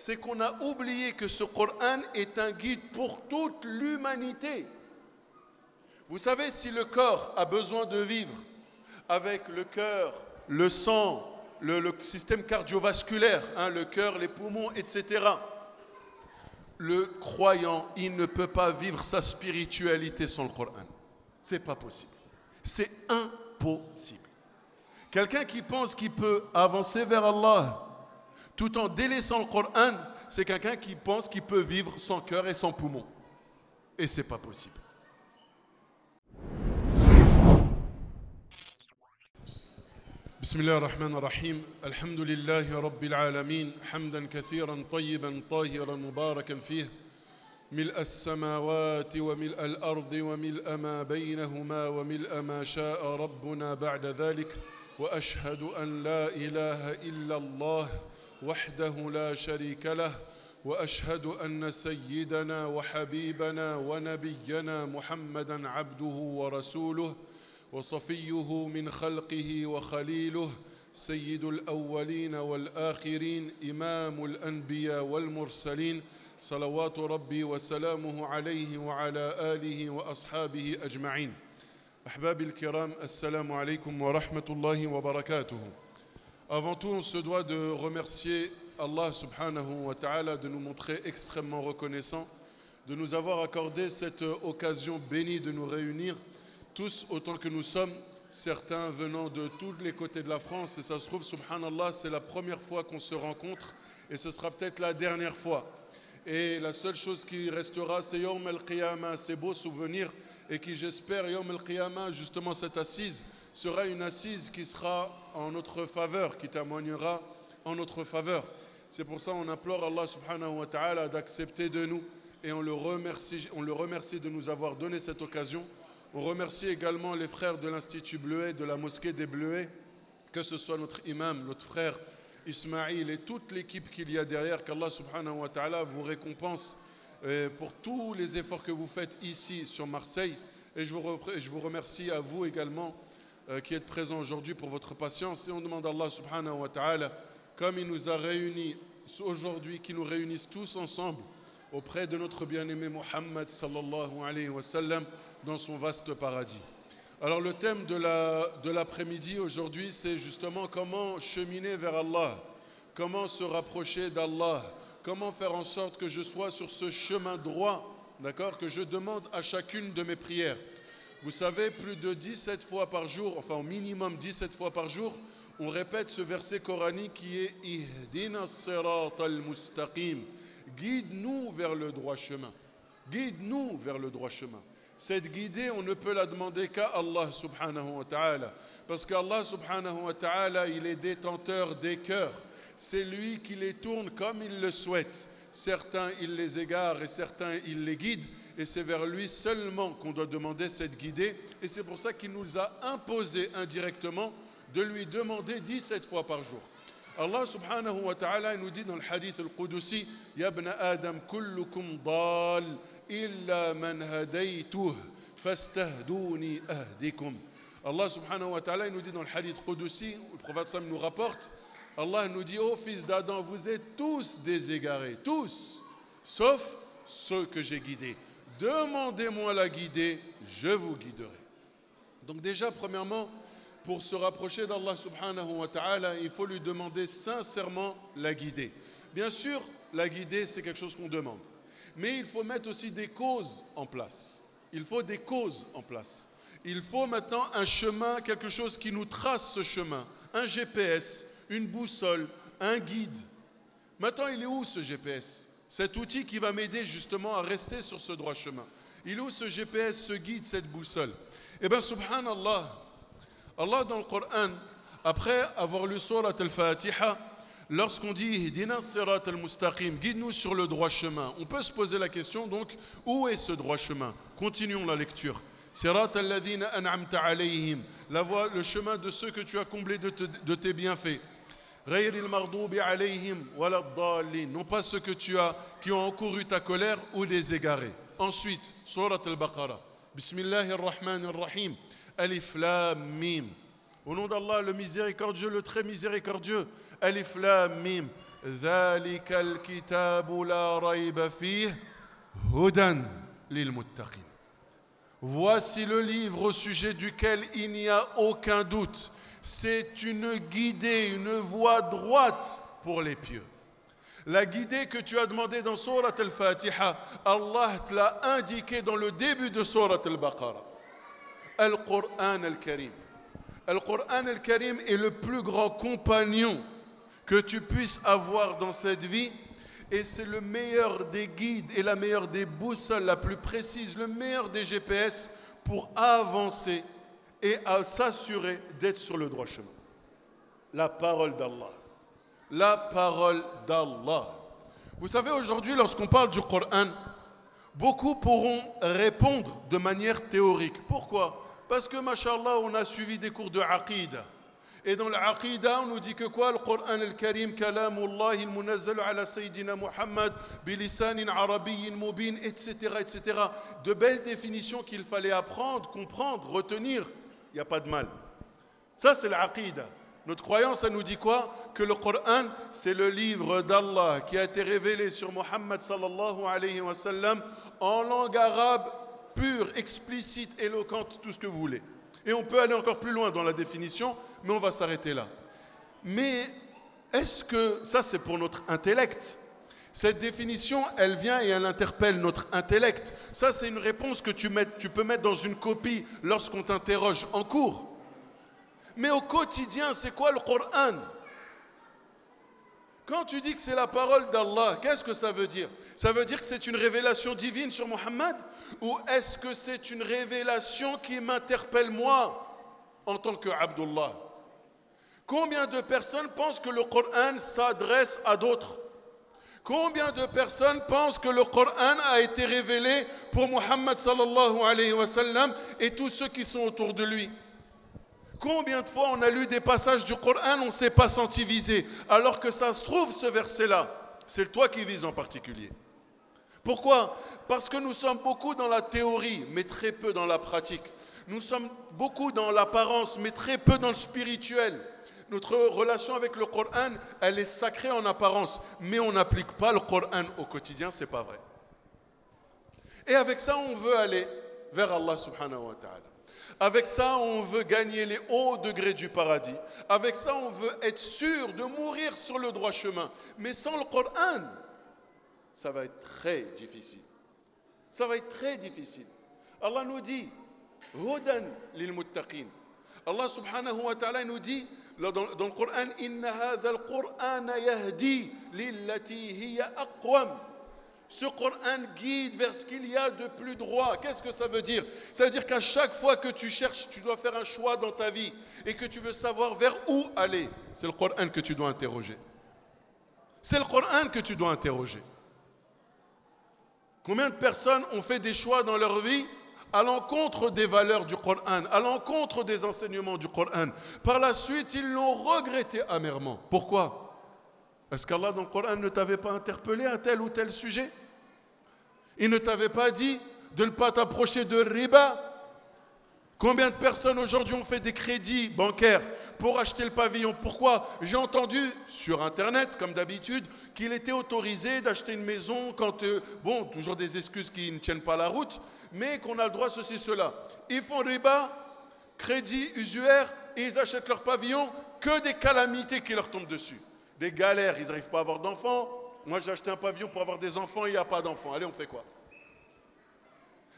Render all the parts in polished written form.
c'est qu'on a oublié que ce Coran est un guide pour toute l'humanité. Vous savez, si le corps a besoin de vivre avec le cœur, le sang, le système cardiovasculaire, le cœur, les poumons, etc., le croyant, il ne peut pas vivre sa spiritualité sans le Coran. C'est pas possible. C'est impossible. Quelqu'un qui pense qu'il peut avancer vers Allah tout en délaissant le Coran, c'est quelqu'un qui pense qu'il peut vivre sans cœur et sans poumon. Et c'est pas possible. بسم الله الرحمن الرحيم الحمد لله رب العالمين حمدا كثيرا طيبا طاهرا مباركا فيه ملء السماوات وملء الأرض وملء ما بينهما وملء ما شاء ربنا بعد ذلك وأشهد أن لا إله إلا الله وحده لا شريك له وأشهد أن سيدنا وحبيبنا ونبينا محمدا عبده ورسوله وصفيه من خلقه وخليله سيد الأولين والآخرين إمام الأنبياء والمرسلين صلوات ربي وسلامه عليه وعلى آله وأصحابه أجمعين. أحبابي الكرام, السلام عليكم ورحمة الله وبركاته. Avant tout, on se doit de remercier Allah subhanahu wa ta'ala, de nous montrer extrêmement reconnaissant, de nous avoir accordé cette occasion bénie de nous réunir tous autant que nous sommes, certains venant de tous les côtés de la France, et ça se trouve, subhanallah, c'est la première fois qu'on se rencontre, et ce sera peut-être la dernière fois. Et la seule chose qui restera, c'est Yawm al-Qiyamah, ces beaux souvenirs, et qui, j'espère, Yawm al-Qiyamah, justement cette assise, sera une assise qui sera en notre faveur, qui témoignera en notre faveur. C'est pour ça qu'on implore Allah subhanahu wa ta'ala d'accepter de nous, et on le remercie de nous avoir donné cette occasion. On remercie également les frères de l'Institut Bleuet, de la mosquée des Bleuets, que ce soit notre imam, notre frère Ismaïl et toute l'équipe qu'il y a derrière, qu'Allah subhanahu wa ta'ala vous récompense pour tous les efforts que vous faites ici sur Marseille. Et je vous remercie à vous également qui êtes présents aujourd'hui pour votre patience. Et on demande à Allah subhanahu wa ta'ala, comme il nous a réunis aujourd'hui, qu'il nous réunisse tous ensemble auprès de notre bien-aimé Muhammad sallallahu alayhi wa sallam, dans son vaste paradis. Alors le thème de l'après-midi aujourd'hui, c'est justement comment cheminer vers Allah, comment se rapprocher d'Allah, comment faire en sorte que je sois sur ce chemin droit, d'accord, que je demande à chacune de mes prières. Vous savez, plus de 17 fois par jour, enfin au minimum 17 fois par jour, on répète ce verset coranique qui est « Ihdina sirat al-mustaqim » guide-nous vers le droit chemin. Guide-nous vers le droit chemin. Cette guidée, on ne peut la demander qu'à Allah subhanahu wa ta'ala. Parce qu'Allah subhanahu wa ta'ala, il est détenteur des cœurs. C'est lui qui les tourne comme il le souhaite. Certains, il les égare et certains, il les guide. Et c'est vers lui seulement qu'on doit demander cette guidée. Et c'est pour ça qu'il nous a imposé indirectement de lui demander 17 fois par jour. Allah subhanahu wa ta'ala nous dit dans le hadith al-Qudusi, Ya ibn Adam, kullukum dal, illa man hadaytuh, fastahduni ahdikum. Allah subhanahu wa ta'ala nous dit dans le hadith Qudusi, le prophète Sam nous rapporte, Allah nous dit, ô fils d'Adam, vous êtes tous déségarés, tous, sauf ceux que j'ai guidés. Demandez-moi la guidée, je vous guiderai. Donc déjà, premièrement, pour se rapprocher d'Allah subhanahu wa ta'ala, il faut lui demander sincèrement la guidée. Bien sûr, la guidée, c'est quelque chose qu'on demande. Mais il faut mettre aussi des causes en place. Il faut des causes en place. Il faut maintenant un chemin, quelque chose qui nous trace ce chemin. Un GPS, une boussole, un guide. Maintenant, il est où ce GPS? Cet outil qui va m'aider justement à rester sur ce droit chemin. Il est où ce GPS, ce guide, cette boussole? Eh bien, subhanallah, Allah dans le Coran, après avoir lu Surat al-Fatiha, lorsqu'on dit Ihdina sirat al-mustaqim, guide-nous sur le droit chemin, on peut se poser la question donc, où est ce droit chemin? Continuons la lecture. Sirat alladhina an'amta alayhim, la voie, le chemin de ceux que tu as comblés de tes bienfaits. Ghayril mardoubi alayhim waladdallin, non pas ceux que tu as qui ont encouru ta colère ou des égarés. Ensuite, Surat al-Baqarah. Bismillahir Rahmanir Rahim. Alif Lam Mim. Au nom d'Allah, le miséricordieux, le très miséricordieux. Alif Lam Mim. ذلك الكتاب لا ريب فيه هدى للمتقين. Voici le livre au sujet duquel il n'y a aucun doute. C'est une guidée, une voie droite pour les pieux. La guidée que tu as demandée dans Surat al-Fatiha, Allah te l'a indiqué dans le début de Surat al-Baqarah. Al-Qur'an al-Karim. Al-Qur'an al-Karim est le plus grand compagnon que tu puisses avoir dans cette vie. Et c'est le meilleur des guides et la meilleure des boussoles, la plus précise, le meilleur des GPS pour avancer et à s'assurer d'être sur le droit chemin. La parole d'Allah. La parole d'Allah. Vous savez, aujourd'hui, lorsqu'on parle du Coran, beaucoup pourront répondre de manière théorique. Pourquoi? Parce que, mashallah, on a suivi des cours de Aqida. Et dans l'Aqida, on nous dit que quoi? Le Coran al-Karim, Kalamullah, il-Munazzal ala Sayyidina Muhammad, bilisanin arabiyyin mubin, etc., etc. De belles définitions qu'il fallait apprendre, comprendre, retenir. Il n'y a pas de mal. Ça, c'est l'Aqida. Notre croyance, ça nous dit quoi? Que le Coran, c'est le livre d'Allah qui a été révélé sur Muhammad sallallahu alayhi wa sallam en langue arabe pure, explicite, éloquente, tout ce que vous voulez. Et on peut aller encore plus loin dans la définition, mais on va s'arrêter là. Mais est-ce que, ça c'est pour notre intellect, cette définition, elle vient et elle interpelle notre intellect. Ça c'est une réponse que tu peux mettre dans une copie lorsqu'on t'interroge en cours. Mais au quotidien, c'est quoi le Coran? Quand tu dis que c'est la parole d'Allah, qu'est-ce que ça veut dire? Ça veut dire que c'est une révélation divine sur Muhammad? Ou est-ce que c'est une révélation qui m'interpelle moi en tant que Abdullah? Combien de personnes pensent que le Coran s'adresse à d'autres? Combien de personnes pensent que le Coran a été révélé pour Muhammad sallallahu alayhi wa sallam et tous ceux qui sont autour de lui? Combien de fois on a lu des passages du Coran, on ne s'est pas senti visé, alors que ça se trouve ce verset-là, c'est toi qui vises en particulier. Pourquoi? Parce que nous sommes beaucoup dans la théorie, mais très peu dans la pratique. Nous sommes beaucoup dans l'apparence, mais très peu dans le spirituel. Notre relation avec le Coran, elle est sacrée en apparence, mais on n'applique pas le Coran au quotidien, c'est pas vrai. Et avec ça, on veut aller vers Allah subhanahu wa ta'ala. Avec ça, on veut gagner les hauts degrés du paradis. Avec ça, on veut être sûr de mourir sur le droit chemin. Mais sans le Coran, ça va être très difficile. Ça va être très difficile. Allah nous dit, Hudan lil muttaqin. Allah subhanahu wa ta'ala nous dit, dans le Coran, Inna hadha al-Qur'ana yahdi lillati hiya aqwam. Ce Coran guide vers ce qu'il y a de plus droit. Qu'est-ce que ça veut dire? Ça veut dire qu'à chaque fois que tu cherches, tu dois faire un choix dans ta vie et que tu veux savoir vers où aller. C'est le Coran que tu dois interroger. C'est le Coran que tu dois interroger. Combien de personnes ont fait des choix dans leur vie à l'encontre des valeurs du Coran, à l'encontre des enseignements du Coran? Par la suite, ils l'ont regretté amèrement. Pourquoi? Est-ce qu'Allah dans le Coran ne t'avait pas interpellé à tel ou tel sujet? Il ne t'avait pas dit de ne pas t'approcher de riba? Combien de personnes aujourd'hui ont fait des crédits bancaires pour acheter le pavillon? Pourquoi? J'ai entendu sur Internet, comme d'habitude, qu'il était autorisé d'acheter une maison quand, bon, toujours des excuses qui ne tiennent pas la route, mais qu'on a le droit ceci, cela. Ils font riba, crédit usuaire, et ils achètent leur pavillon, que des calamités qui leur tombent dessus. Des galères, ils n'arrivent pas à avoir d'enfants. Moi, j'ai acheté un pavillon pour avoir des enfants, il n'y a pas d'enfants. Allez, on fait quoi?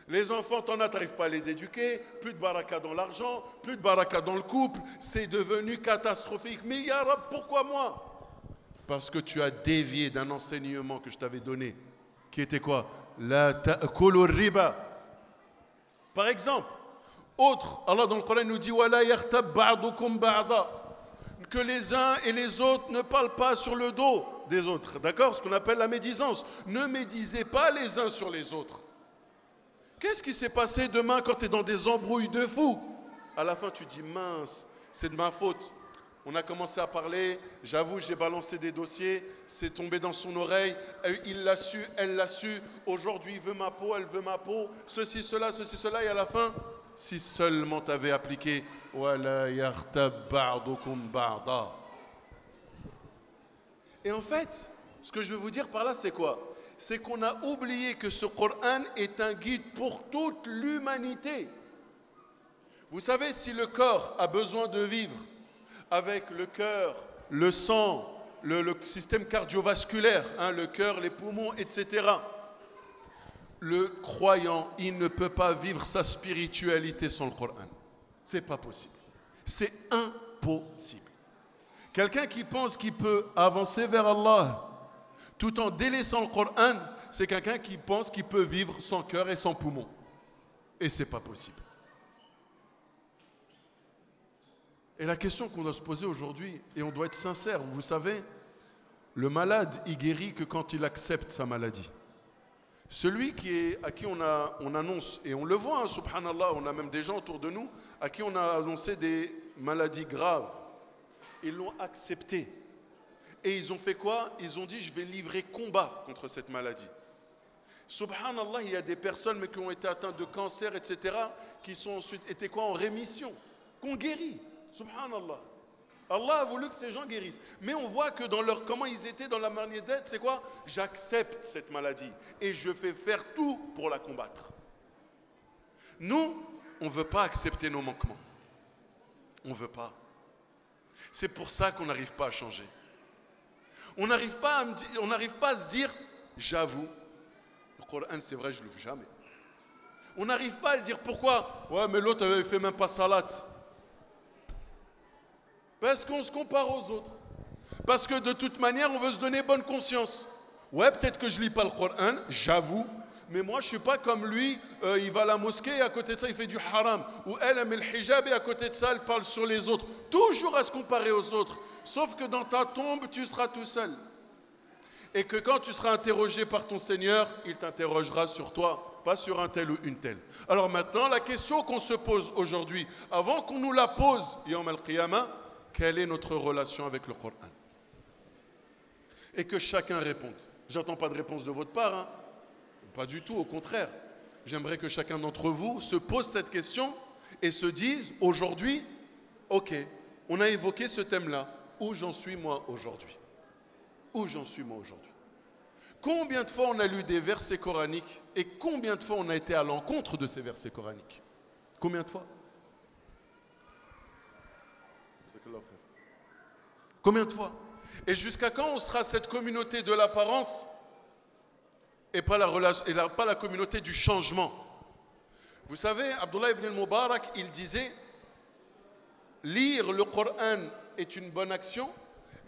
Les enfants, t'en as, tu n'arrives pas à les éduquer, plus de baraka dans l'argent, plus de baraka dans le couple, c'est devenu catastrophique. Mais ya Rab, pourquoi moi? Parce que tu as dévié d'un enseignement que je t'avais donné, qui était quoi? La ta'kulu riba. Par exemple, autre, Allah dans le Coran nous dit wala yaghtab ba'dukum ba'da. Que les uns et les autres ne parlent pas sur le dos des autres, d'accord? Ce qu'on appelle la médisance. Ne médisez pas les uns sur les autres. Qu'est-ce qui s'est passé demain quand tu es dans des embrouilles de fou? À la fin, tu dis, mince, c'est de ma faute. On a commencé à parler, j'avoue, j'ai balancé des dossiers, c'est tombé dans son oreille, il l'a su, elle l'a su, aujourd'hui il veut ma peau, elle veut ma peau, ceci, cela, et à la fin, si seulement tu avais appliqué « Wala yartab ba'dukum ba'da » Et en fait, ce que je veux vous dire par là, c'est quoi? C'est qu'on a oublié que ce Coran est un guide pour toute l'humanité. Vous savez, si le corps a besoin de vivre avec le cœur, le sang, le système cardiovasculaire, hein, le cœur, les poumons, etc., le croyant, il ne peut pas vivre sa spiritualité sans le Coran. C'est pas possible. C'est impossible. Quelqu'un qui pense qu'il peut avancer vers Allah tout en délaissant le Coran, c'est quelqu'un qui pense qu'il peut vivre sans cœur et sans poumon. Et c'est pas possible. Et la question qu'on doit se poser aujourd'hui, et on doit être sincère, vous savez, le malade, il guérit que quand il accepte sa maladie. Celui à qui on annonce, et on le voit, hein, subhanallah, on a même des gens autour de nous à qui on a annoncé des maladies graves. Ils l'ont accepté. Et ils ont fait quoi? Ils ont dit, je vais livrer combat contre cette maladie. Subhanallah, il y a des personnes mais qui ont été atteintes de cancer, etc., qui sont ensuite été quoi? En rémission, qu'on guérit. Subhanallah. Allah a voulu que ces gens guérissent. Mais on voit que dans leur, comment ils étaient dans la manière d'être, c'est quoi? J'accepte cette maladie et je vais faire tout pour la combattre. Nous, on ne veut pas accepter nos manquements. On ne veut pas. C'est pour ça qu'on n'arrive pas à changer. On n'arrive pas à se dire, j'avoue, le Coran c'est vrai, je ne le fais jamais. On n'arrive pas à le dire, pourquoi? Ouais, mais l'autre avait fait même pas salat. Parce qu'on se compare aux autres. Parce que de toute manière, on veut se donner bonne conscience. Ouais, peut-être que je ne lis pas le Coran, j'avoue. Mais moi, je ne suis pas comme lui, il va à la mosquée et à côté de ça, il fait du haram. Ou elle met le hijab et à côté de ça, elle parle sur les autres. Toujours à se comparer aux autres. Sauf que dans ta tombe, tu seras tout seul. Et que quand tu seras interrogé par ton Seigneur, il t'interrogera sur toi, pas sur un tel ou une telle. Alors maintenant, la question qu'on se pose aujourd'hui, avant qu'on nous la pose, Yawm al-Qiyamah, quelle est notre relation avec le Coran? Et que chacun réponde. J'attends pas de réponse de votre part, hein. Pas du tout, au contraire. J'aimerais que chacun d'entre vous se pose cette question et se dise aujourd'hui, ok, on a évoqué ce thème-là, où j'en suis moi aujourd'hui? Où j'en suis moi aujourd'hui? Combien de fois on a lu des versets coraniques et combien de fois on a été à l'encontre de ces versets coraniques? Combien de fois? Combien de fois? Et jusqu'à quand on sera cette communauté de l'apparence et pas la communauté du changement? Vous savez, Abdullah ibn al-Mubarak, il disait, lire le Coran est une bonne action,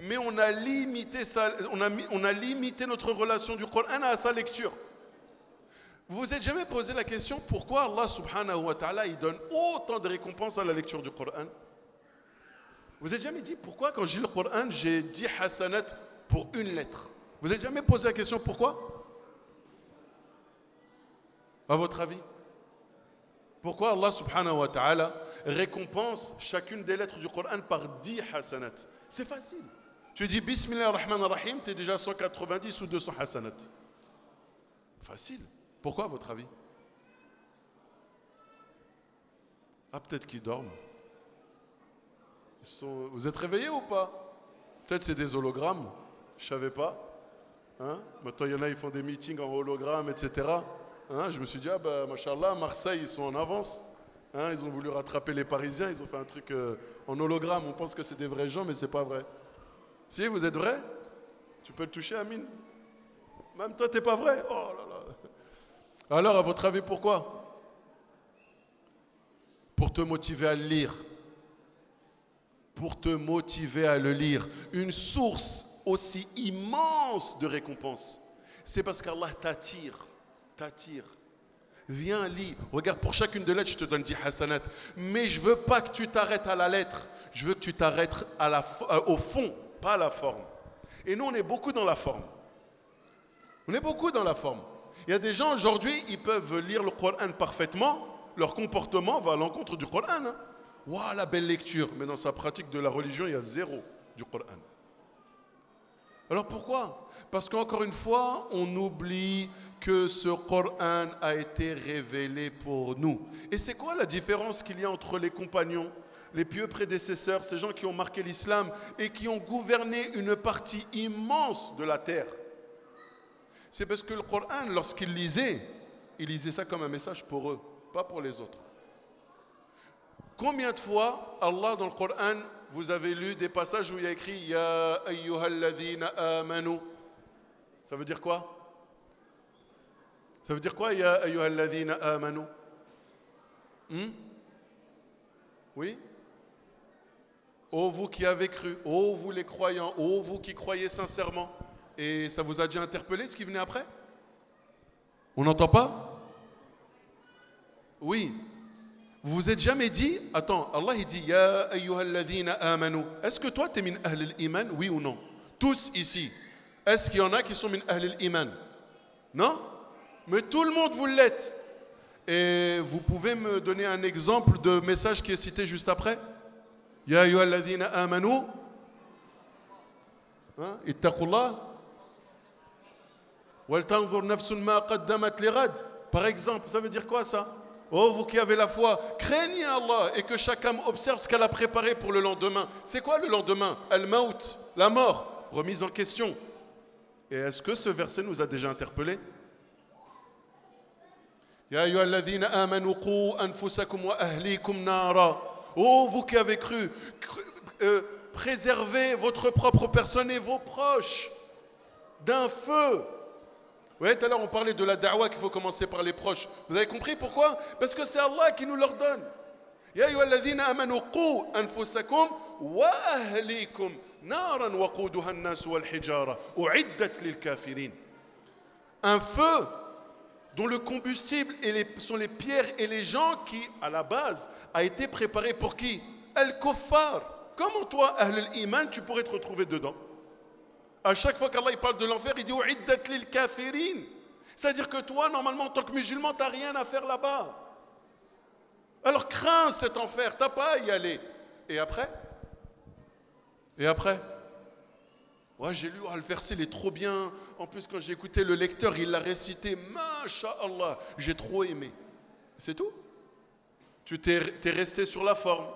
mais on a limité notre relation du Coran à sa lecture. Vous vous êtes jamais posé la question pourquoi Allah subhanahu wa ta'ala il donne autant de récompenses à la lecture du Coran? Vous vous êtes jamais dit pourquoi quand je lis le Coran j'ai 10 hasanat pour une lettre? Vous vous êtes jamais posé la question pourquoi? À votre avis? Pourquoi Allah subhanahu wa ta'ala récompense chacune des lettres du Coran par 10 hasanat? C'est facile. Tu dis Bismillah ar-Rahman ar-Rahim, tu es déjà 190 ou 200 hasanat. Facile. Pourquoi à votre avis? Ah, peut-être qu'ils dorment. Vous êtes réveillés ou pas? Peut-être c'est des hologrammes. Je ne savais pas. Hein? Maintenant, il y en a, ils font des meetings en hologramme, etc. Hein? Je me suis dit, ah ben, machallah, Marseille, ils sont en avance. Hein? Ils ont voulu rattraper les Parisiens, ils ont fait un truc en hologramme. On pense que c'est des vrais gens, mais ce n'est pas vrai. Si, vous êtes vrai? Tu peux le toucher, Amine? Même toi, tu n'es pas vrai? Oh là là. Alors, à votre avis, pourquoi? Pour te motiver à le lire. Pour te motiver à le lire. Une source aussi immense de récompense. C'est parce qu'Allah t'attire. Viens, lis. Regarde, pour chacune de lettres, je te donne 10 hasanat. Mais je ne veux pas que tu t'arrêtes à la lettre. Je veux que tu t'arrêtes au fond, pas à la forme. Et nous, on est beaucoup dans la forme. On est beaucoup dans la forme. Il y a des gens aujourd'hui, ils peuvent lire le Coran parfaitement. Leur comportement va à l'encontre du Coran. Hein. Waouh, la belle lecture. Mais dans sa pratique de la religion, il y a zéro du Coran. Alors pourquoi? Parce qu'encore une fois, on oublie que ce Coran a été révélé pour nous. Et c'est quoi la différence qu'il y a entre les compagnons, les pieux prédécesseurs, ces gens qui ont marqué l'islam et qui ont gouverné une partie immense de la terre. C'est parce que le Coran, lorsqu'ils lisaient, ils lisaient ça comme un message pour eux, pas pour les autres. Combien de fois, Allah, dans le Coran, vous avez lu des passages où il y a écrit « Ya ayyuhalladhina amanu » Ça veut dire quoi? Ça veut dire quoi, « Ya ayyuhalladhina amanu » Oui? Ô vous qui avez cru, ô vous les croyants, ô vous qui croyez sincèrement. Et ça vous a déjà interpellé ce qui venait après? On n'entend pas? Oui. Vous vous êtes jamais dit, attends, Allah il dit Ya ayyuhalladhina amanu. Est-ce que toi tu es min ahl al-iman, oui ou non? Tous ici. Est-ce qu'il y en a qui sont min ahl al-iman? Non? Mais tout le monde vous l'êtes. Et vous pouvez me donner un exemple de message qui est cité juste après? Ya ayyuhalladhina amanu. Ittaqullah. Wal tanzur nafsun ma qaddamat lighad. Par exemple, ça veut dire quoi ça? Oh, vous qui avez la foi, craignez Allah et que chaque âme observe ce qu'elle a préparé pour le lendemain. C'est quoi le lendemain? Al-Maut, la mort, remise en question. Et est-ce que ce verset nous a déjà interpellés? Ya ayyuhalladhina amanu qu anfusakum wa ahlikum nara. Oh, vous qui avez cru, préservez votre propre personne et vos proches d'un feu. Oui, tout à l'heure on parlait de la da'wa qu'il faut commencer par les proches. Vous avez compris pourquoi? Parce que c'est Allah qui nous l'ordonne. Ya ayyuhalladhina amanu qu anfusakum wa ahlikum naran waquduha an-nas wal hijara u'iddat lil kafirin. Un feu dont le combustible sont les pierres et les gens qui, à la base, a été préparé pour qui? Al-Kuffar. Comment toi, Ahl al-Iman, tu pourrais te retrouver dedans? À chaque fois qu'Allah parle de l'enfer, il dit « U'iddat lil kafirin ». C'est-à-dire que toi, normalement, en tant que musulman, tu n'as rien à faire là-bas. Alors crains cet enfer, tu n'as pas à y aller. Et après? Et après? Ouais, j'ai lu, le verset, il est trop bien. En plus, quand j'ai écouté le lecteur, il l'a récité. Masha'Allah, j'ai trop aimé. C'est tout. Tu t'es resté sur la forme.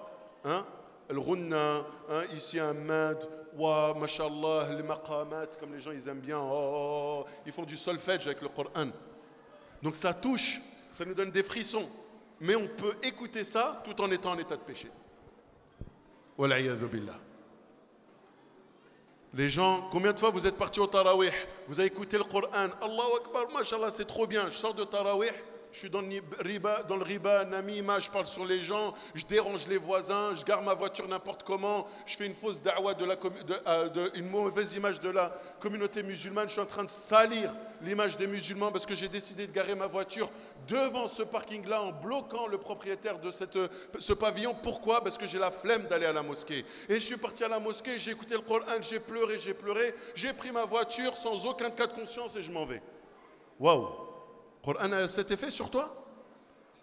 Hein? Al-Runna, ici un mad. Wa, mashallah, les maqamat, comme les gens ils aiment bien, ils font du solfège avec le Coran. Donc ça touche, ça nous donne des frissons. Mais on peut écouter ça tout en étant en état de péché. Wal'iyadhu billah. Les gens, combien de fois vous êtes partis au Tarawih? Vous avez écouté le Coran. Allahu Akbar, mashallah, c'est trop bien. Je sors de Tarawih. Je suis dans le riba, namima, je parle sur les gens, je dérange les voisins, je gare ma voiture n'importe comment, je fais une fausse da'wa, une mauvaise image de la communauté musulmane, je suis en train de salir l'image des musulmans parce que j'ai décidé de garer ma voiture devant ce parking-là en bloquant le propriétaire de ce pavillon. Pourquoi? Parce que j'ai la flemme d'aller à la mosquée. Et je suis parti à la mosquée, j'ai écouté le Coran, j'ai pleuré, j'ai pris ma voiture sans aucun cas de conscience et je m'en vais. Waouh! Le Coran a cet effet sur toi?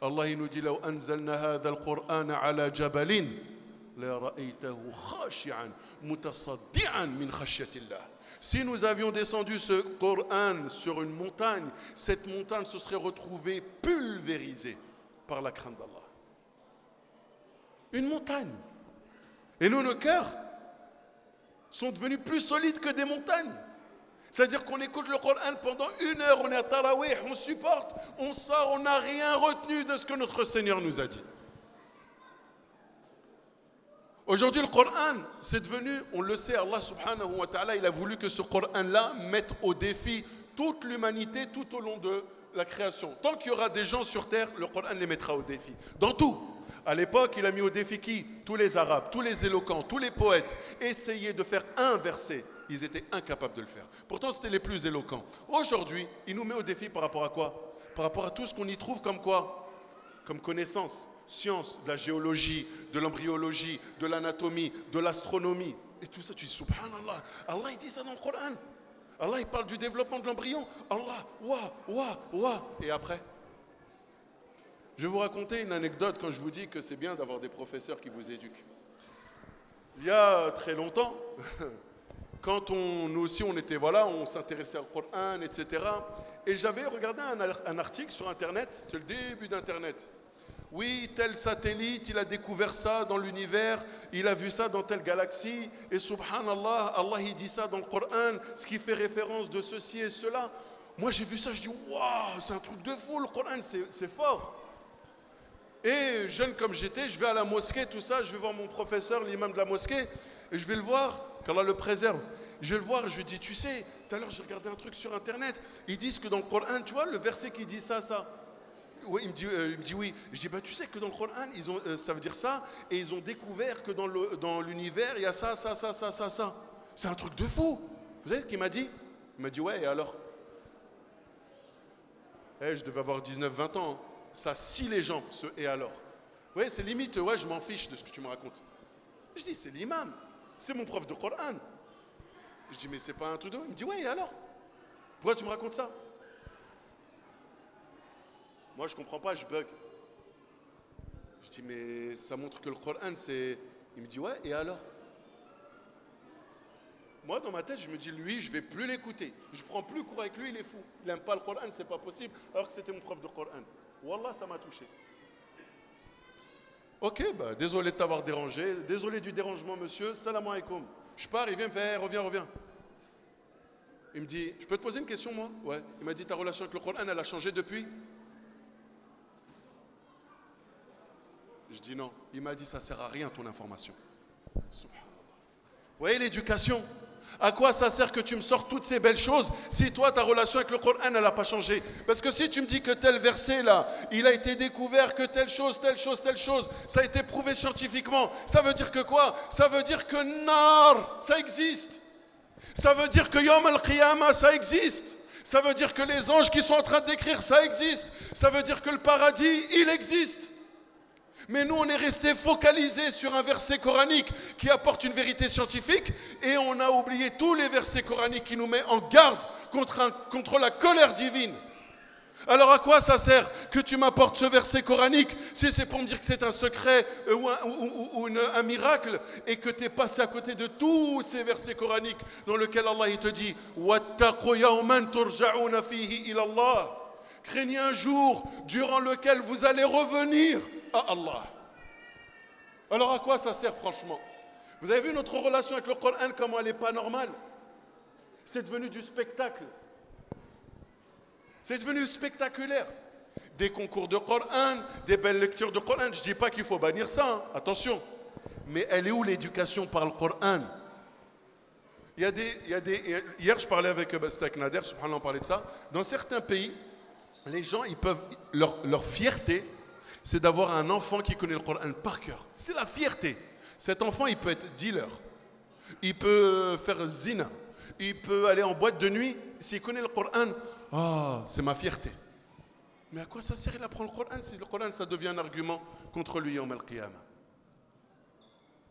Allah il nous dit لو أنزلنا هذا القرآن على جبل لرأيته خاشعا متصدعا من خشية الله. Si nous avions descendu ce Coran sur une montagne, cette montagne se serait retrouvée pulvérisée par la crainte d'Allah. Une montagne. Et nous, nos cœurs sont devenus plus solides que des montagnes. C'est-à-dire qu'on écoute le Coran pendant 1 heure, on est à Tarawih, on supporte, on sort, on n'a rien retenu de ce que notre Seigneur nous a dit. Aujourd'hui, le Coran, c'est devenu, on le sait, Allah subhanahu wa ta'ala, il a voulu que ce Coran-là mette au défi toute l'humanité tout au long de la création. Tant qu'il y aura des gens sur terre, le Coran les mettra au défi. Dans tout. À l'époque, il a mis au défi qui? Tous les Arabes, tous les éloquents, tous les poètes. Essayer de faire un verset. Ils étaient incapables de le faire. Pourtant, c'était les plus éloquents. Aujourd'hui, il nous met au défi par rapport à quoi? Par rapport à tout ce qu'on y trouve comme quoi? Comme connaissance, science, de la géologie, de l'embryologie, de l'anatomie, de l'astronomie. Et tout ça, tu dis, subhanallah. Allah, il dit ça dans le Coran. Allah, il parle du développement de l'embryon. Allah, Et après? Je vais vous raconter une anecdote quand je vous dis que c'est bien d'avoir des professeurs qui vous éduquent. Il y a très longtemps, quand nous aussi on était, voilà, on s'intéressait au Coran, etc. Et j'avais regardé un article sur Internet, c'était le début d'Internet, Oui, tel satellite, il a découvert ça dans l'univers, il a vu ça dans telle galaxie, et subhanallah, Allah il dit ça dans le Coran, ce qui fait référence de ceci et cela. Moi j'ai vu ça, je dis waouh, c'est un truc de fou, le Coran c'est fort. Et jeune comme j'étais, je vais à la mosquée, tout ça, je vais voir mon professeur, l'imam de la mosquée, et je vais le voir, qu'Allah le préserve. Je vais le voir, je lui dis, tu sais, tout à l'heure j'ai regardé un truc sur internet, ils disent que dans le Coran, tu vois, le verset qui dit ça. Oui, il me dit oui. Je dis, bah, tu sais que dans le Coran, ça veut dire ça, et ils ont découvert que dans l'univers, il y a ça. C'est un truc de fou. Vous savez ce qu'il m'a dit? Il m'a dit, ouais, et alors? Je devais avoir 19-20 ans. Ça scie les jambes, ce et alors. Ouais, c'est limite, ouais, je m'en fiche de ce que tu me racontes. Je dis, c'est l'imam, c'est mon prof de Coran. Je dis, mais c'est pas un truc de... Il me dit, ouais, et alors? Pourquoi tu me racontes ça? Moi, je comprends pas, je bug. Je dis, mais ça montre que le Coran, c'est... Il me dit, ouais, et alors? Moi, dans ma tête, je me dis, lui, je vais plus l'écouter. Je prends plus cours avec lui, il est fou. Il n'aime pas le Coran, c'est pas possible, alors que c'était mon prof de Coran. Wallah, ça m'a touché. Ok, bah, désolé de t'avoir dérangé, désolé du dérangement, monsieur, salam alaikum. Je pars, il vient me faire, reviens. Il me dit, je peux te poser une question, moi? Ouais. Il m'a dit, ta relation avec le Coran, elle a changé depuis? Je dis non. Il m'a dit, ça ne sert à rien ton information. Subhanallah. Vous voyez l'éducation? À quoi ça sert que tu me sors toutes ces belles choses si toi, ta relation avec le Coran, elle n'a pas changé? Parce que si tu me dis que tel verset là, il a été découvert que telle chose, ça a été prouvé scientifiquement, ça veut dire que quoi? Ça veut dire que Nar, ça existe. Ça veut dire que Yom al-Qiyamah, ça existe. Ça veut dire que les anges qui sont en train de décrire, ça existe. Ça veut dire que le paradis, il existe. Mais nous, on est resté focalisé sur un verset coranique qui apporte une vérité scientifique et on a oublié tous les versets coraniques qui nous mettent en garde contre la colère divine. Alors à quoi ça sert que tu m'apportes ce verset coranique si c'est pour me dire que c'est un secret ou un miracle et que tu es passé à côté de tous ces versets coraniques dans lesquels Allah il te dit « Wattaqu yawman turja'una fihi ila Allah » Craignez un jour durant lequel vous allez revenir à Allah. Alors à quoi ça sert franchement? Vous avez vu notre relation avec le Coran, comment elle n'est pas normale? C'est devenu du spectacle. C'est devenu spectaculaire. Des concours de Coran, des belles lectures de Coran. Je ne dis pas qu'il faut bannir ça, hein. Attention. Mais elle est où l'éducation par le Coran? Hier, je parlais avec Bastak Nader, subhanallah, on parlait de ça. Dans certains pays, les gens, ils peuvent, leur fierté, c'est d'avoir un enfant qui connaît le Coran par cœur. C'est la fierté. Cet enfant, il peut être dealer. Il peut faire zina. Il peut aller en boîte de nuit. S'il connaît le Coran, c'est ma fierté. Mais à quoi ça sert? Il apprend le Coran si le Coran, ça devient un argument contre lui, Yawm al-Qiyamah.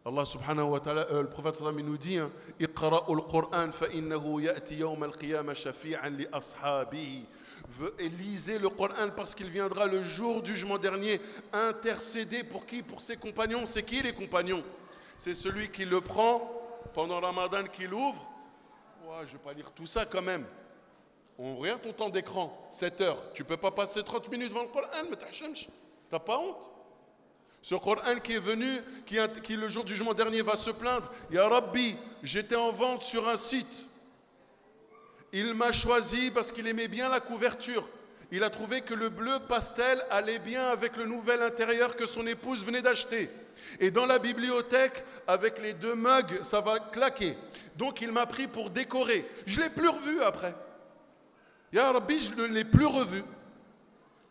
Allah subhanahu wa ta'ala, le prophète sallam, il nous dit Iqra'u al-Qur'an fa innahu ya'ti yawm al-qiyamah shafi'an li ashabihi. Lisez le Coran parce qu'il viendra le jour du jugement dernier intercéder pour qui? Pour ses compagnons. C'est qui les compagnons? C'est celui qui le prend pendant Ramadan, qui l'ouvre. Je ne vais pas lire tout ça quand même. On regarde ton temps d'écran, 7 heures. Tu ne peux pas passer 30 minutes devant le Coran, mais tu n'as pas honte? Ce Coran qui est venu, qui le jour du jugement dernier va se plaindre. Ya Rabbi, j'étais en vente sur un site. Il m'a choisi parce qu'il aimait bien la couverture. Il a trouvé que le bleu pastel allait bien avec le nouvel intérieur que son épouse venait d'acheter. Et dans la bibliothèque, avec les 2 mugs, ça va claquer. Donc il m'a pris pour décorer. Je ne l'ai plus revu après. Ya Rabbi, je ne l'ai plus revu.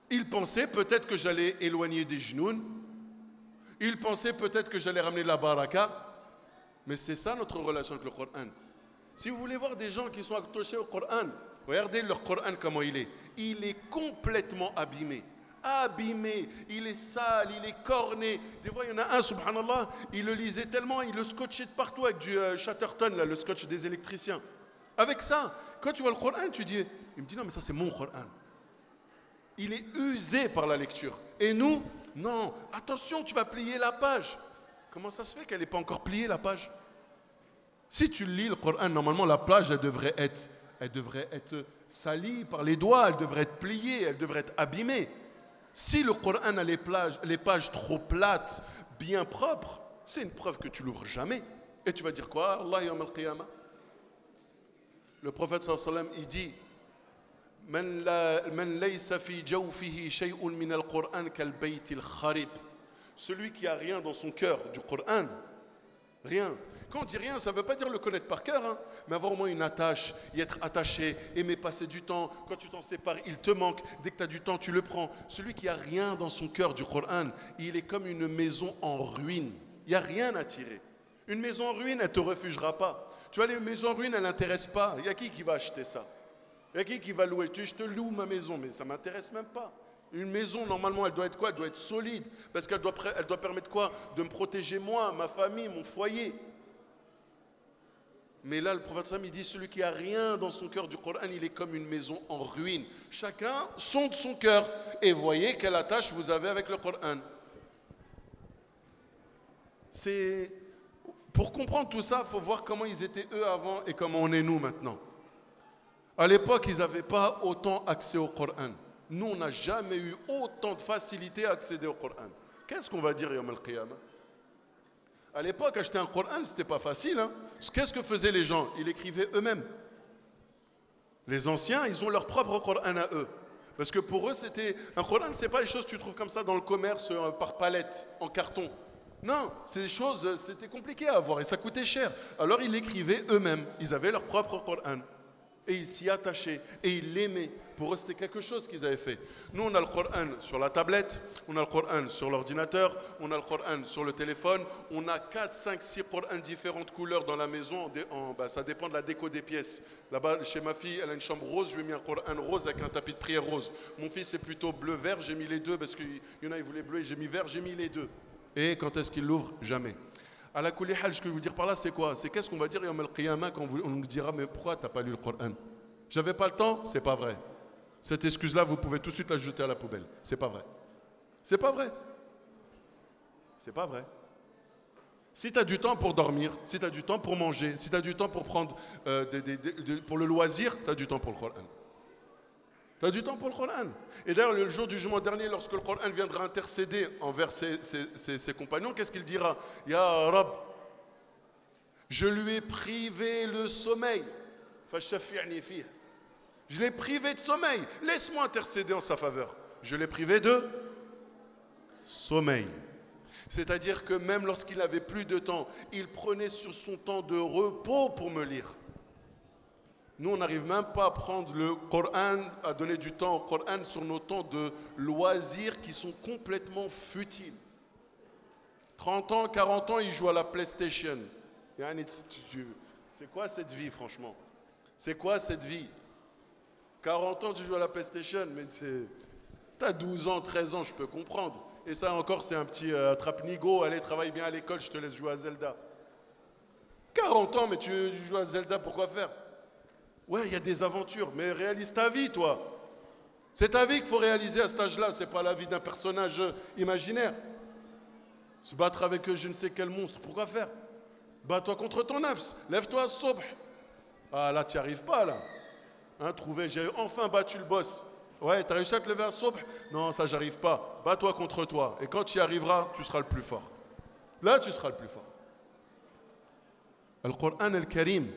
Il pensait peut-être que j'allais éloigner des genoux. Il pensait peut-être que j'allais ramener la baraka. Mais c'est ça notre relation avec le Coran. Si vous voulez voir des gens qui sont attachés au Coran, regardez leur Coran comment il est. Il est complètement abîmé. Abîmé, il est sale, il est corné. Des fois, il y en a un, subhanallah, il le lisait tellement, il le scotchait de partout avec du Chatterton, là, le scotch des électriciens. Avec ça, quand tu vois le Coran, tu dis, il me dit non, mais ça c'est mon Coran. Il est usé par la lecture. Et nous, non, attention, tu vas plier la page. Comment ça se fait qu'elle n'est pas encore pliée, la page? Si tu lis le Coran, normalement, la page, elle devrait être salie par les doigts, elle devrait être pliée, elle devrait être abîmée. Si le Coran a les pages trop plates, bien propres, c'est une preuve que tu l'ouvres jamais. Et tu vas dire quoi? Allah yawm al-qiyamah. Le prophète sallallahu alayhi wa sallam, il dit Man laysa fi jawfihi shay'un min al-Qur'an kal bayt al-kharib. Celui qui a rien dans son cœur du Coran, rien. Quand on dit rien, ça ne veut pas dire le connaître par cœur, hein, mais avoir au moins une attache, y être attaché, aimer passer du temps. Quand tu t'en sépares, il te manque. Dès que tu as du temps, tu le prends. Celui qui a rien dans son cœur du Coran, il est comme une maison en ruine. Il n'y a rien à tirer. Une maison en ruine, elle ne te refugera pas. Tu vois, les maisons en ruine, elles n'intéressent pas. Il y a qui va acheter ça? Il y a qui va louer? Je te loue ma maison, mais ça ne m'intéresse même pas. Une maison, normalement, elle doit être quoi? Elle doit être solide. Parce qu'elle doit permettre quoi? De me protéger moi, ma famille, mon foyer. Mais là, le prophète Sam, il dit, celui qui a rien dans son cœur du Coran, il est comme une maison en ruine. Chacun sonde son cœur et voyez quelle attache vous avez avec le Coran. Pour comprendre tout ça, il faut voir comment ils étaient eux avant et comment on est nous maintenant. À l'époque, ils n'avaient pas autant accès au Coran. Nous, on n'a jamais eu autant de facilité à accéder au Coran. Qu'est-ce qu'on va dire Yawm al-Qiyamah? À l'époque, acheter un Coran, ce n'était pas facile. Hein. Qu'est-ce que faisaient les gens? Ils écrivaient eux-mêmes. Les anciens, ils ont leur propre Coran à eux. Parce que pour eux, un Coran, ce n'est pas les choses que tu trouves comme ça dans le commerce, par palette, en carton. Non, ces choses, c'était compliqué à avoir et ça coûtait cher. Alors, ils l'écrivaient eux-mêmes. Ils avaient leur propre Coran. Et ils s'y attachaient et ils l'aimaient. Pour eux, c'était quelque chose qu'ils avaient fait. Nous, on a le Coran sur la tablette, on a le Coran sur l'ordinateur, on a le Coran sur le téléphone, on a 4, 5, 6 Corans différentes couleurs dans la maison, ça dépend de la déco des pièces. Là-bas, chez ma fille, elle a une chambre rose, je lui ai mis un Coran rose avec un tapis de prière rose. Mon fils, c'est plutôt bleu-vert, j'ai mis les deux parce qu'il y en a, ils voulaient bleu et j'ai mis vert, j'ai mis les deux. Et quand est-ce qu'il l'ouvre? Jamais. À la kulli hal, ce que je veux dire par là, c'est quoi? C'est qu'est-ce qu'on va dire Yawm al-Qiyamah quand on nous dira mais pourquoi tu n'as pas lu le Coran? J'avais pas le temps? C'est pas vrai. Cette excuse-là, vous pouvez tout de suite la jeter à la poubelle. C'est pas vrai. C'est pas vrai. C'est pas vrai. Si tu as du temps pour dormir, si tu as du temps pour manger, si tu as du temps pour prendre pour le loisir, tu as du temps pour le Coran. Tu as du temps pour le Coran. Et d'ailleurs, le jour du jugement dernier, lorsque le Coran viendra intercéder envers ses compagnons, qu'est-ce qu'il dira? Ya Rab, je lui ai privé le sommeil. Je l'ai privé de sommeil. Laisse-moi intercéder en sa faveur. Je l'ai privé de sommeil. C'est-à-dire que même lorsqu'il n'avait plus de temps, il prenait sur son temps de repos pour me lire. Nous, on n'arrive même pas à prendre le Coran, à donner du temps au Coran sur nos temps de loisirs qui sont complètement futiles. 30 ans, 40 ans, il joue à la PlayStation. C'est quoi cette vie, franchement? C'est quoi cette vie? 40 ans, tu joues à la PlayStation, mais t'as 12 ans, 13 ans, je peux comprendre. Et ça encore, c'est un petit attrape-nigo, allez, travaille bien à l'école, je te laisse jouer à Zelda. 40 ans, mais tu joues à Zelda, pourquoi faire? Ouais, il y a des aventures, mais réalise ta vie, toi. C'est ta vie qu'il faut réaliser à cet âge-là, c'est pas la vie d'un personnage imaginaire. Se battre avec je ne sais quel monstre, pourquoi faire? Bats-toi contre ton nafs, lève-toi à sobh. Ah là, tu n'y arrives pas, là. Hein, j'ai enfin battu le boss. Ouais, tu as réussi à te lever à sobh? Non, ça, j'arrive pas. Bats-toi contre toi. Et quand tu y arriveras, tu seras le plus fort. Là, tu seras le plus fort. Le Coran al-Karim,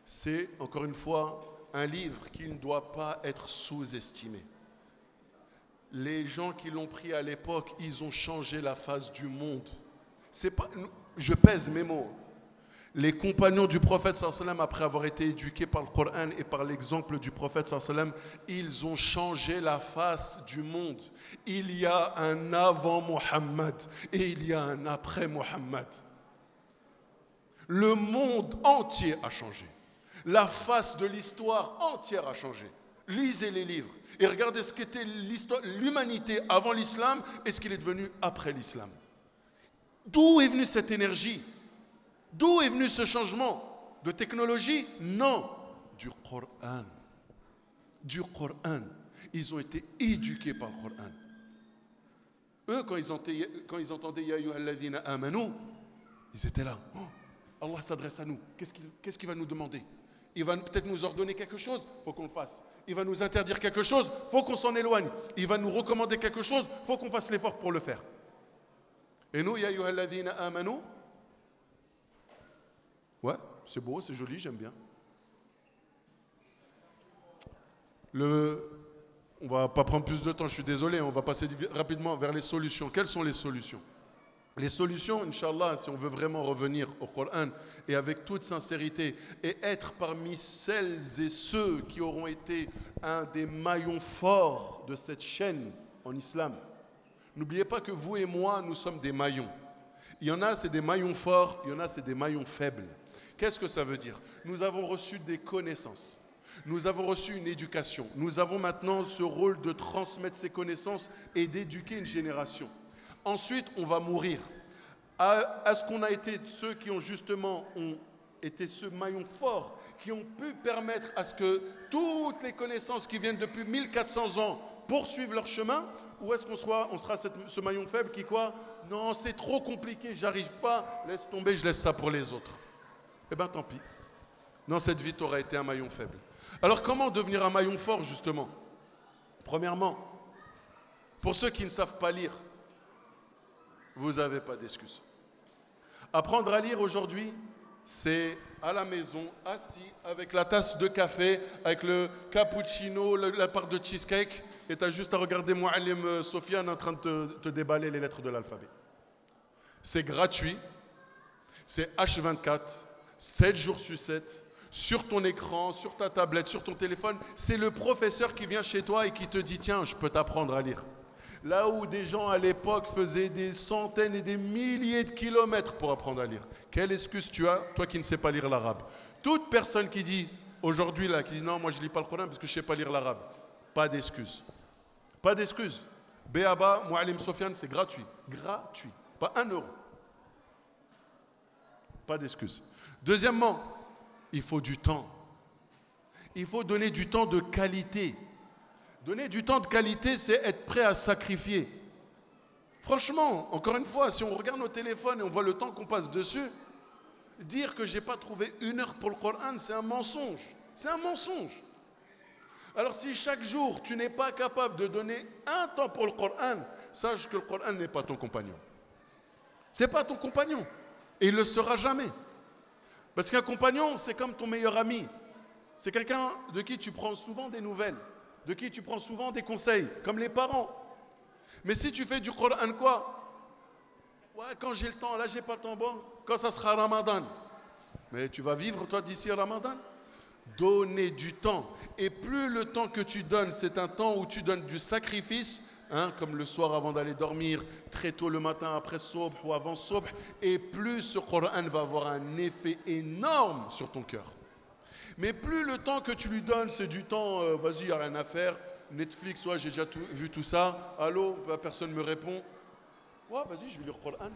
c'est, encore une fois, un livre qui ne doit pas être sous-estimé. Les gens qui l'ont pris à l'époque, ils ont changé la face du monde. C'est pas, je pèse mes mots. Les compagnons du prophète sallallahu alayhi wa sallam, après avoir été éduqués par le Coran et par l'exemple du prophète sallallahu alayhi wa sallam, ils ont changé la face du monde. Il y a un avant Muhammad et il y a un après Muhammad. Le monde entier a changé. La face de l'histoire entière a changé. Lisez les livres et regardez ce qu'était l'humanité avant l'islam et ce qu'il est devenu après l'islam. D'où est venue cette énergie? D'où est venu ce changement? De technologie? Non, du Coran. Du Coran. Ils ont été éduqués par le Coran. Eux, quand ils entendaient Ya ayyuhalladhina amanu, ils étaient là. Oh, Allah s'adresse à nous. Qu'est-ce qu'il va nous demander? Il va peut-être nous ordonner quelque chose, il faut qu'on le fasse. Il va nous interdire quelque chose, il faut qu'on s'en éloigne. Il va nous recommander quelque chose, il faut qu'on fasse l'effort pour le faire. Et nous, ya ayyuhalladhina amanu, ouais, c'est beau, c'est joli, j'aime bien. On ne va pas prendre plus de temps, je suis désolé, on va passer rapidement vers les solutions. Quelles sont les solutions? Les solutions, Inch'Allah, si on veut vraiment revenir au Coran et avec toute sincérité et être parmi celles et ceux qui auront été un des maillons forts de cette chaîne en islam. N'oubliez pas que vous et moi, nous sommes des maillons. Il y en a, c'est des maillons forts, il y en a, c'est des maillons faibles. Qu'est-ce que ça veut dire? Nous avons reçu des connaissances. Nous avons reçu une éducation. Nous avons maintenant ce rôle de transmettre ces connaissances et d'éduquer une génération. Ensuite, on va mourir. Est-ce qu'on a été ceux qui ont justement été ce maillon fort, qui ont pu permettre à ce que toutes les connaissances qui viennent depuis 1400 ans poursuivent leur chemin? Ou est-ce qu'on sera ce maillon faible qui quoi? Non, c'est trop compliqué, j'arrive pas, laisse tomber, je laisse ça pour les autres. Eh bien, tant pis. Dans cette vie, tu aurais été un maillon faible. Alors, comment devenir un maillon fort, justement? Premièrement, pour ceux qui ne savent pas lire, vous n'avez pas d'excuses. Apprendre à lire aujourd'hui, c'est à la maison, assis, avec la tasse de café, avec le cappuccino, la part de cheesecake, et tu as juste à regarder Mouallim Sofiane en train de te déballer les lettres de l'alphabet. C'est gratuit, c'est H24, 7 jours sur 7, sur ton écran, sur ta tablette, sur ton téléphone. C'est le professeur qui vient chez toi et qui te dit « Tiens, je peux t'apprendre à lire ». Là où des gens à l'époque faisaient des centaines et des milliers de kilomètres pour apprendre à lire. Quelle excuse tu as, toi qui ne sais pas lire l'arabe? Toute personne qui dit aujourd'hui là, qui dit non, moi je ne lis pas le Coran parce que je ne sais pas lire l'arabe, pas d'excuse. Pas d'excuse. Béaba, Mouallim Sofiane, c'est gratuit. Gratuit. Pas 1 euro. Pas d'excuse. Deuxièmement, il faut du temps. Il faut donner du temps de qualité. Donner du temps de qualité, c'est être prêt à sacrifier. Franchement, encore une fois, si on regarde nos téléphones et on voit le temps qu'on passe dessus, dire que je n'ai pas trouvé 1 heure pour le Coran, c'est un mensonge. C'est un mensonge. Alors si chaque jour, tu n'es pas capable de donner un temps pour le Coran, sache que le Coran n'est pas ton compagnon. Ce n'est pas ton compagnon. Et il ne le sera jamais. Parce qu'un compagnon, c'est comme ton meilleur ami. C'est quelqu'un de qui tu prends souvent des nouvelles, de qui tu prends souvent des conseils, comme les parents. Mais si tu fais du Coran quoi? Ouais, quand j'ai le temps, là j'ai pas le temps, bon, quand ça sera Ramadan. Mais tu vas vivre toi d'ici à Ramadan? Donner du temps. Et plus le temps que tu donnes, c'est un temps où tu donnes du sacrifice, hein, comme le soir avant d'aller dormir, très tôt le matin après Sobh ou avant Sobh, et plus ce Coran va avoir un effet énorme sur ton cœur. Mais plus le temps que tu lui donnes, c'est du temps, vas-y, il n'y a rien à faire, Netflix, ouais, j'ai déjà vu tout ça, allô, personne ne me répond. Ouais, vas-y, je vais lire le Coran.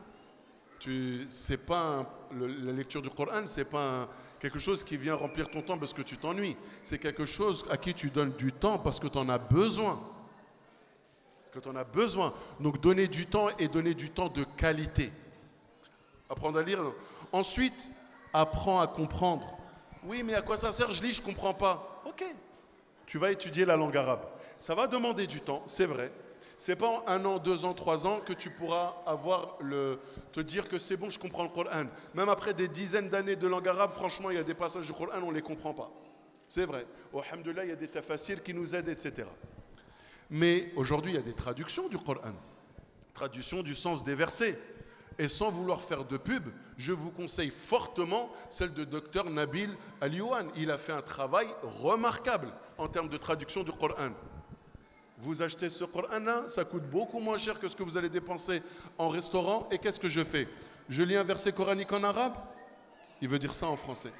La lecture du Coran, c'est pas quelque chose qui vient remplir ton temps parce que tu t'ennuies. C'est quelque chose à qui tu donnes du temps parce que tu en as besoin. Donc donner du temps et donner du temps de qualité. Apprendre à lire. Ensuite, apprends à comprendre. Oui, mais à quoi ça sert? Je lis, je ne comprends pas. Ok, tu vas étudier la langue arabe. Ça va demander du temps, c'est vrai. Ce n'est pas en 1 an, 2 ans, 3 ans que tu pourras te dire que c'est bon, je comprends le Coran. Même après des dizaines d'années de langue arabe, franchement, il y a des passages du Coran, on ne les comprend pas. C'est vrai. Alhamdoulilah, il y a des tafassirs qui nous aident, etc. Mais aujourd'hui, il y a des traductions du Coran. Traduction du sens des versets. Et sans vouloir faire de pub, je vous conseille fortement celle de Dr Nabil Aliouane. Il a fait un travail remarquable en termes de traduction du Coran. Vous achetez ce Coran-là, ça coûte beaucoup moins cher que ce que vous allez dépenser en restaurant. Et qu'est-ce que je fais? Je lis un verset coranique en arabe, il veut dire ça en français.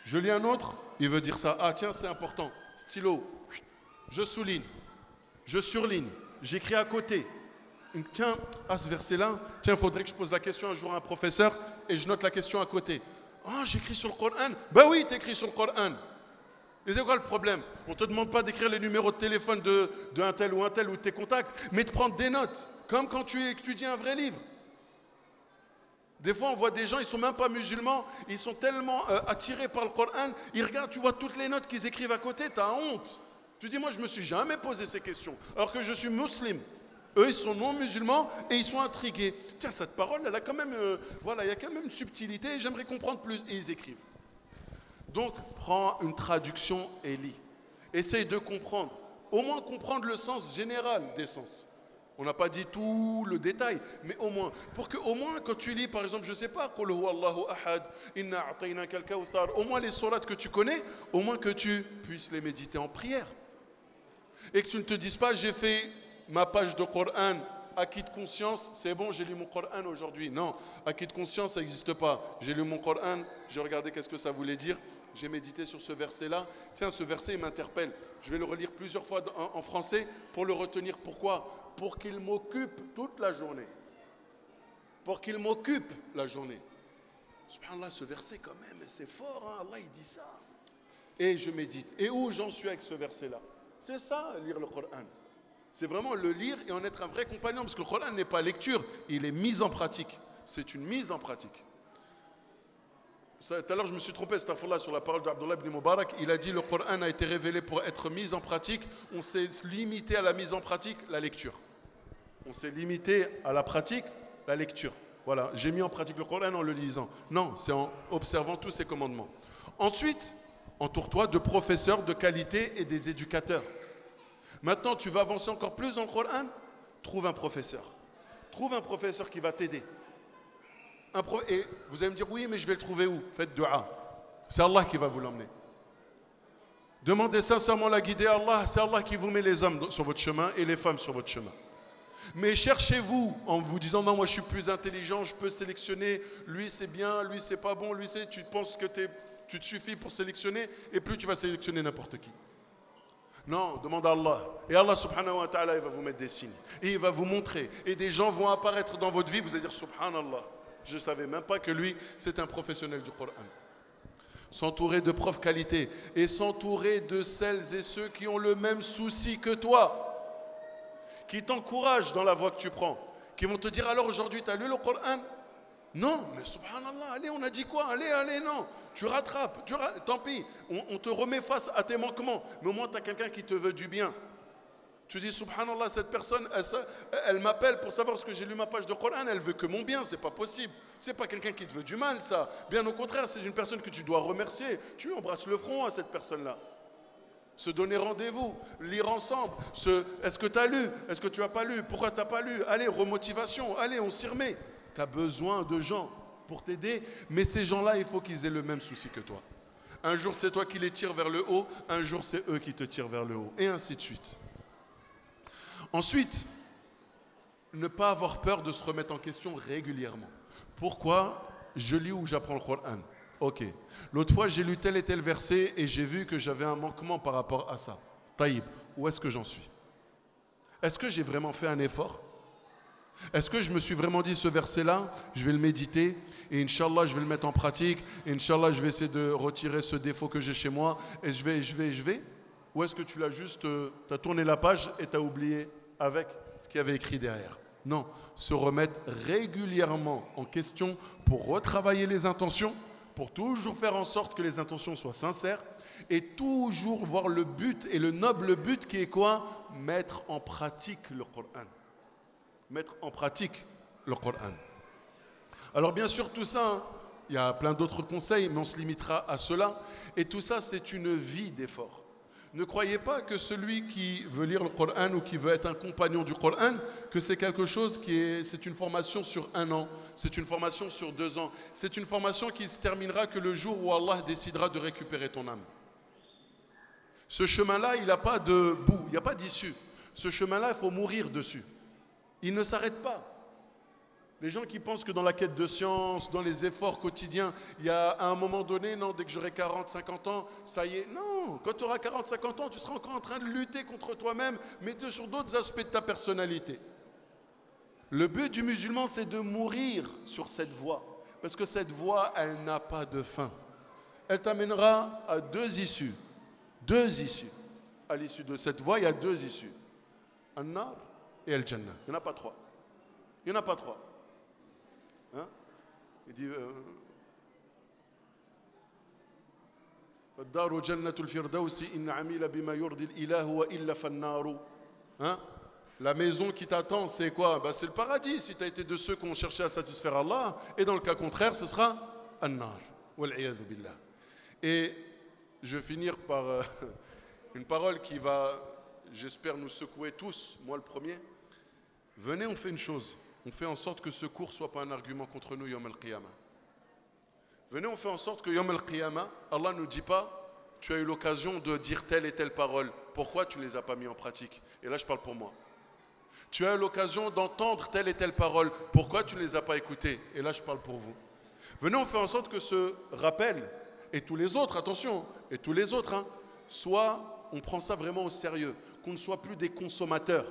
Je lis un autre, il veut dire ça. Ah tiens, c'est important. Stylo, je souligne, je surligne, j'écris à côté. Tiens, ce verset-là, tiens, il faudrait que je pose la question un jour à un professeur et je note la question à côté. Ah, j'écris sur le Coran. Ben oui, tu écris sur le Coran. Et c'est quoi le problème? On ne te demande pas d'écrire les numéros de téléphone d'un tel ou de tes contacts, mais de prendre des notes, comme quand tu étudies un vrai livre. Des fois, on voit des gens, ils ne sont même pas musulmans, ils sont tellement attirés par le Coran, ils regardent, tu vois toutes les notes qu'ils écrivent à côté, tu as honte. Tu dis, moi, je ne me suis jamais posé ces questions, alors que je suis musulman. Eux, ils sont non musulmans et ils sont intrigués. Tiens, cette parole, elle a quand même, voilà, il y a quand même une subtilité et j'aimerais comprendre plus. Et ils écrivent. Donc, prends une traduction et lis. Essaye de comprendre. Au moins comprendre le sens général des sens. On n'a pas dit tout le détail, mais au moins. Pour que, au moins, quand tu lis, par exemple, je ne sais pas, Qul huwa Allahu ahad, inna a'taynaka al-kawthar, au moins les sourates que tu connais, au moins que tu puisses les méditer en prière. Et que tu ne te dises pas, j'ai fait ma page de Coran, acquis de conscience, c'est bon, j'ai lu mon Coran aujourd'hui. Non, acquis de conscience, ça n'existe pas. J'ai lu mon Coran, j'ai regardé qu'est-ce que ça voulait dire, j'ai médité sur ce verset-là. Tiens, ce verset, il m'interpelle. Je vais le relire plusieurs fois en français pour le retenir. Pourquoi ? Pour qu'il m'occupe toute la journée. Pour qu'il m'occupe la journée. Subhanallah, ce verset quand même, c'est fort, hein? Allah, il dit ça. Et je médite. Et où j'en suis avec ce verset-là? C'est ça, lire le Coran. C'est vraiment le lire et en être un vrai compagnon, parce que le Coran n'est pas lecture, il est mis en pratique. C'est une mise en pratique. Tout à l'heure, je me suis trompé, astaghfirullah, sur la parole d'Abdullah ibn Mubarak. Il a dit le Coran a été révélé pour être mis en pratique. On s'est limité à la mise en pratique, la lecture. On s'est limité à la pratique, la lecture. Voilà, j'ai mis en pratique le Coran en le lisant. Non, c'est en observant tous ces commandements. Ensuite, entoure-toi de professeurs de qualité et des éducateurs. Maintenant, tu vas avancer encore plus dans le Coran, trouve un professeur. Trouve un professeur qui va t'aider. Et vous allez me dire, oui, mais je vais le trouver où? Faites dua. C'est Allah qui va vous l'emmener. Demandez sincèrement la guidée à Allah. C'est Allah qui vous met les hommes sur votre chemin et les femmes sur votre chemin. Mais cherchez-vous en vous disant, non, moi je suis plus intelligent, je peux sélectionner, lui c'est bien, lui c'est pas bon, lui c'est, tu penses que tu te suffis pour sélectionner, et plus tu vas sélectionner n'importe qui. Non, demande à Allah. Et Allah subhanahu wa ta'ala, il va vous mettre des signes. Et il va vous montrer. Et des gens vont apparaître dans votre vie, vous allez dire subhanallah. Je ne savais même pas que lui, c'est un professionnel du Coran. S'entourer de profs qualité et s'entourer de celles et ceux qui ont le même souci que toi, qui t'encouragent dans la voie que tu prends, qui vont te dire alors aujourd'hui, tu as lu le Coran? Non, mais subhanallah, allez, on a dit quoi? Allez, non. Tu rattrapes, tant pis, on te remet face à tes manquements, mais au moins tu as quelqu'un qui te veut du bien. Tu dis, subhanallah, cette personne, elle m'appelle pour savoir ce que j'ai lu ma page de Coran, elle veut que mon bien, c'est pas possible. C'est pas quelqu'un qui te veut du mal, ça. Bien au contraire, c'est une personne que tu dois remercier. Tu embrasses le front à cette personne-là. Se donner rendez-vous, lire ensemble. Est-ce que tu as lu? Est-ce que tu n'as pas lu? Pourquoi tu n'as pas lu? Allez, remotivation, allez, on s'y remet. Tu as besoin de gens pour t'aider, mais ces gens-là, il faut qu'ils aient le même souci que toi. Un jour, c'est toi qui les tires vers le haut, un jour, c'est eux qui te tirent vers le haut, et ainsi de suite. Ensuite, ne pas avoir peur de se remettre en question régulièrement. Pourquoi je lis ou j'apprends le Coran? Ok. L'autre fois, j'ai lu tel et tel verset et j'ai vu que j'avais un manquement par rapport à ça. Taïb, où est-ce que j'en suis? Est-ce que j'ai vraiment fait un effort? Est-ce que je me suis vraiment dit ce verset-là, je vais le méditer et Inch'Allah, je vais le mettre en pratique et Inch'Allah, je vais essayer de retirer ce défaut que j'ai chez moi et je vais? Ou est-ce que tu l'as juste, tu as tourné la page et tu as oublié avec ce qu'il y avait écrit derrière? Non, se remettre régulièrement en question pour retravailler les intentions, pour toujours faire en sorte que les intentions soient sincères et toujours voir le but et le noble but qui est quoi? Mettre en pratique le Coran. Mettre en pratique le Coran. Alors bien sûr tout ça, hein, il y a plein d'autres conseils, mais on se limitera à cela. Et tout ça, c'est une vie d'effort. Ne croyez pas que celui qui veut lire le Coran ou qui veut être un compagnon du Coran, que c'est quelque chose c'est une formation sur 1 an, c'est une formation sur 2 ans, c'est une formation qui se terminera que le jour où Allah décidera de récupérer ton âme. Ce chemin-là, il n'a pas de bout, il n'y a pas d'issue. Ce chemin-là, il faut mourir dessus. Il ne s'arrête pas. Les gens qui pensent que dans la quête de science, dans les efforts quotidiens, il y a à un moment donné, non, dès que j'aurai 40, 50 ans, ça y est. Non, quand tu auras 40, 50 ans, tu seras encore en train de lutter contre toi-même, mais sur d'autres aspects de ta personnalité. Le but du musulman, c'est de mourir sur cette voie. Parce que cette voie, elle n'a pas de fin. Elle t'amènera à 2 issues. 2 issues. À l'issue de cette voie, il y a 2 issues. An-Nar et Al-Jannah. Il n'y en a pas 3. Il n'y en a pas 3. Hein? Il dit فالدار جنة الفردوس إن عمل بما يرضي الإله وإلا فالنار. Hein? La maison qui t'attend, c'est quoi? Bah, c'est le paradis si tu as été de ceux qui ont cherché à satisfaire Allah. Et dans le cas contraire, ce sera An-Nar. Wal-'iyadhu billah. Et je vais finir par une parole qui va, j'espère, nous secouer tous, moi le premier. Venez, on fait une chose. On fait en sorte que ce cours ne soit pas un argument contre nous, Yom al-Qiyamah. Venez, on fait en sorte que Yom al-Qiyamah, Allah ne nous dit pas, tu as eu l'occasion de dire telle et telle parole. Pourquoi tu ne les as pas mis en pratique? Et là, je parle pour moi. Tu as eu l'occasion d'entendre telle et telle parole. Pourquoi tu ne les as pas écoutées? Et là, je parle pour vous. Venez, on fait en sorte que ce rappel, et tous les autres, attention, et tous les autres, hein, soit, on prend ça vraiment au sérieux, qu'on ne soit plus des consommateurs.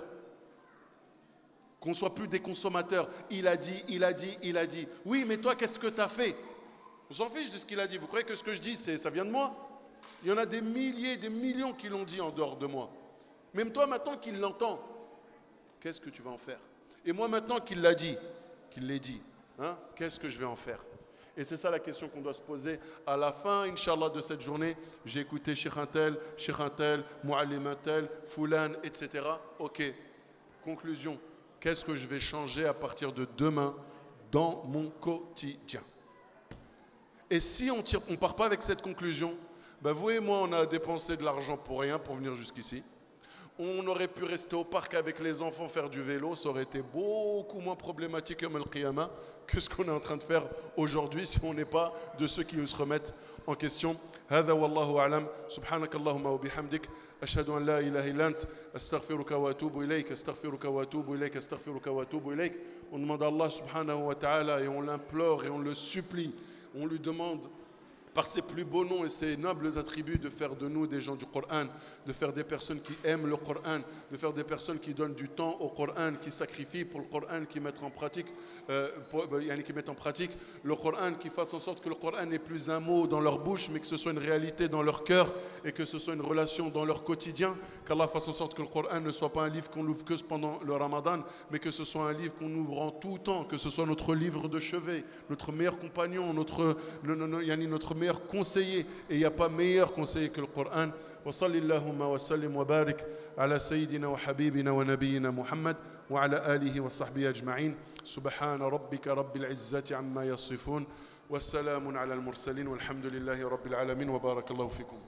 Qu'on ne soit plus des consommateurs. Il a dit, il a dit, il a dit. Oui, mais toi, qu'est-ce que tu as fait? On s'en fiche de ce qu'il a dit. Vous croyez que ce que je dis, ça vient de moi? Il y en a des milliers, des millions qui l'ont dit en dehors de moi. Même toi, maintenant qu'il l'entend, qu'est-ce que tu vas en faire? Et moi, maintenant qu'il l'a dit, hein, qu'est-ce que je vais en faire? Et c'est ça la question qu'on doit se poser. À la fin, Inch'Allah, de cette journée, j'ai écouté Cheikh Intel, Mu'allim Intel, Foulan, etc. Ok, conclusion. Qu'est-ce que je vais changer à partir de demain dans mon quotidien? Et si on ne part pas avec cette conclusion, ben vous et moi, on a dépensé de l'argent pour rien pour venir jusqu'ici. On aurait pu rester au parc avec les enfants, faire du vélo. Ça aurait été beaucoup moins problématique Yom al-Qiyamah que ce qu'on est en train de faire aujourd'hui si on n'est pas de ceux qui se remettent en question. هذا والله أعلم سبحانك اللهم وبحمدك أشهد أن لا إله إلا أنت أستغفرك وأتوب إليك أستغفرك وأتوب إليك أستغفرك وأتوب إليك. On demande à Allah subhanahu wa ta'ala et on l'implore et on le supplie. On lui demande par ses plus beaux noms et ses nobles attributs de faire de nous des gens du Coran, de faire des personnes qui aiment le Coran, de faire des personnes qui donnent du temps au Coran, qui sacrifient pour le Coran, qui mettent en pratique, le Coran, qui fassent en sorte que le Coran n'est plus un mot dans leur bouche, mais que ce soit une réalité dans leur cœur et que ce soit une relation dans leur quotidien. Qu'Allah fasse en sorte que le Coran ne soit pas un livre qu'on ouvre que pendant le Ramadan, mais que ce soit un livre qu'on ouvre en tout temps, que ce soit notre livre de chevet, notre meilleur compagnon, notre meilleur conseiller, et il n'y a pas meilleur conseiller que le Coran. Wa sallallahu wa sallim wa barik ala sayyidina wa habibina wa nabiyyina Muhammad wa ala alihi wa sahbihi ajma'in. Subhana rabbika rabbil izzati amma yasifun wa salamun ala al-mursalin walhamdulillahi rabbil alamin wa barakallahu fikum.